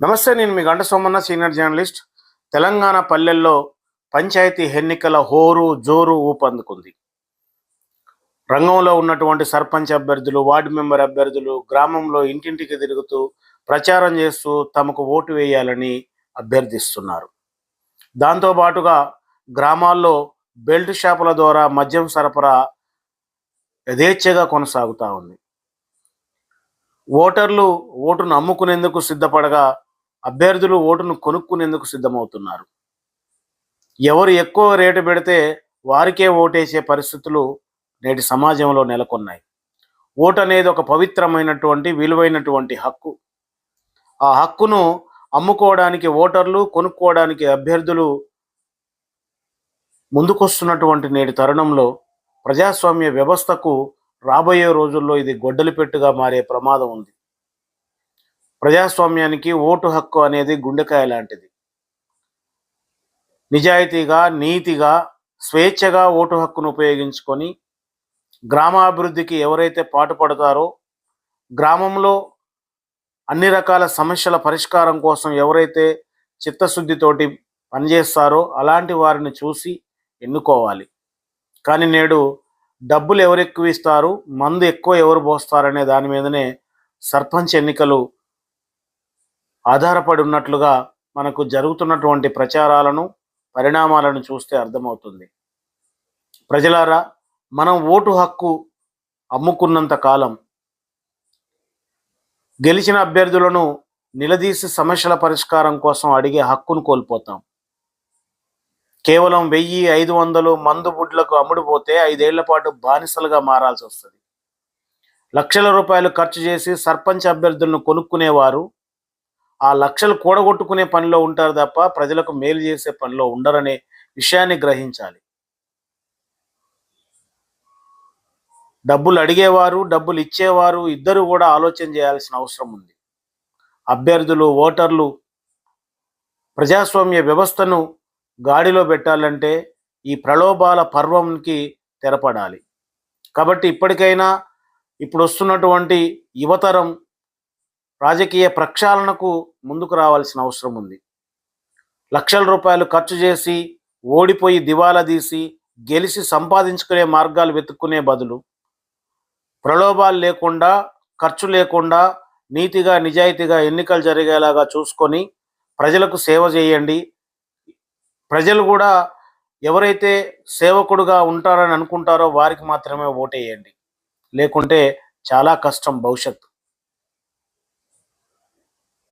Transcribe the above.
నమస్తే, నేను మీ గంట సోమన్న, సీనియర్ జర్నలిస్ట్. తెలంగాణ పల్లెల్లో పంచాయతీ ఎన్నికల హోరు జోరు ఊపందుకుంది. రంగంలో ఉన్నటువంటి సర్పంచ్ అభ్యర్థులు, వార్డు మెంబర్ అభ్యర్థులు గ్రామంలో ఇంటింటికి తిరుగుతూ ప్రచారం చేస్తూ తమకు ఓటు వేయాలని అభ్యర్థిస్తున్నారు. దాంతోపాటుగా గ్రామాల్లో బెల్ట్ షాపుల ద్వారా మద్యం సరఫరా యథేచ్ఛగా కొనసాగుతూ ఉంది. ఓటర్లు ఓటును అమ్ముకునేందుకు సిద్ధపడగా అభ్యర్థులు ఓటును కొనుక్కునేందుకు సిద్ధమవుతున్నారు. ఎవరు ఎక్కువ రేటు పెడితే వారికే ఓటేసే పరిస్థితులు నేటి సమాజంలో నెలకొన్నాయి. ఓటు అనేది ఒక పవిత్రమైనటువంటి విలువైనటువంటి హక్కు. ఆ హక్కును అమ్ముకోవడానికి ఓటర్లు, కొనుక్కోవడానికి అభ్యర్థులు ముందుకొస్తున్నటువంటి నేటి తరుణంలో ప్రజాస్వామ్య వ్యవస్థకు రాబోయే రోజుల్లో ఇది గొడ్డలి పెట్టుగా మారే ప్రమాదం ఉంది. ప్రజాస్వామ్యానికి ఓటు హక్కు అనేది గుండెకాయ లాంటిది. నిజాయితీగా, నీతిగా, స్వేచ్ఛగా ఓటు హక్కును ఉపయోగించుకొని గ్రామాభివృద్ధికి ఎవరైతే పాటుపడతారో, గ్రామంలో అన్ని రకాల సమస్యల పరిష్కారం కోసం ఎవరైతే చిత్తశుద్ధితోటి పనిచేస్తారో అలాంటి వారిని చూసి ఎన్నుకోవాలి. కానీ నేడు డబ్బులు ఎవరు ఎక్కువ ఇస్తారు, మందు ఎక్కువ ఎవరు పోస్తారనే దాని మీదనే సర్పంచ్ ఎన్నికలు ఆధారపడి ఉన్నట్లుగా మనకు జరుగుతున్నటువంటి ప్రచారాలను, పరిణామాలను చూస్తే అర్థమవుతుంది. ప్రజలారా, మనం ఓటు హక్కు అమ్ముకున్నంత కాలం గెలిచిన అభ్యర్థులను నిలదీసి సమస్యల పరిష్కారం కోసం అడిగే హక్కును కోల్పోతాం. కేవలం 1000-500 మందు బుడ్లకు అమ్ముడుపోతే 5 ఏళ్ల పాటు బానిసలుగా మారాల్సి వస్తుంది. లక్షల రూపాయలు ఖర్చు చేసి సర్పంచ్ అభ్యర్థులను కొనుక్కునేవారు ఆ లక్షలు కూడగొట్టుకునే పనిలో ఉంటారు తప్ప ప్రజలకు మేలు చేసే పనిలో ఉండరనే విషయాన్ని గ్రహించాలి. డబ్బులు అడిగేవారు, డబ్బులు ఇచ్చేవారు ఇద్దరు కూడా ఆలోచన చేయాల్సిన అవసరం ఉంది. అభ్యర్థులు, ఓటర్లు ప్రజాస్వామ్య వ్యవస్థను గాడిలో పెట్టాలంటే ఈ ప్రలోభాల పర్వంకి తెరపడాలి. కాబట్టి ఇప్పటికైనా ఇప్పుడు వస్తున్నటువంటి యువతరం రాజకీయ ప్రక్షాళనకు ముందుకు రావాల్సిన అవసరం ఉంది. లక్షల రూపాయలు ఖర్చు చేసి ఓడిపోయి దివాలా తీసి గెలిచి సంపాదించుకునే మార్గాలు వెతుక్కునే బదులు ప్రలోభాలు లేకుండా, ఖర్చు లేకుండా నీతిగా, నిజాయితీగా ఎన్నికలు జరిగేలాగా చూసుకొని ప్రజలకు సేవ చేయండి. ప్రజలు కూడా ఎవరైతే సేవకుడుగా ఉంటారని అనుకుంటారో వారికి మాత్రమే ఓటేయండి. లేకుంటే చాలా కష్టం భవిష్యత్తు.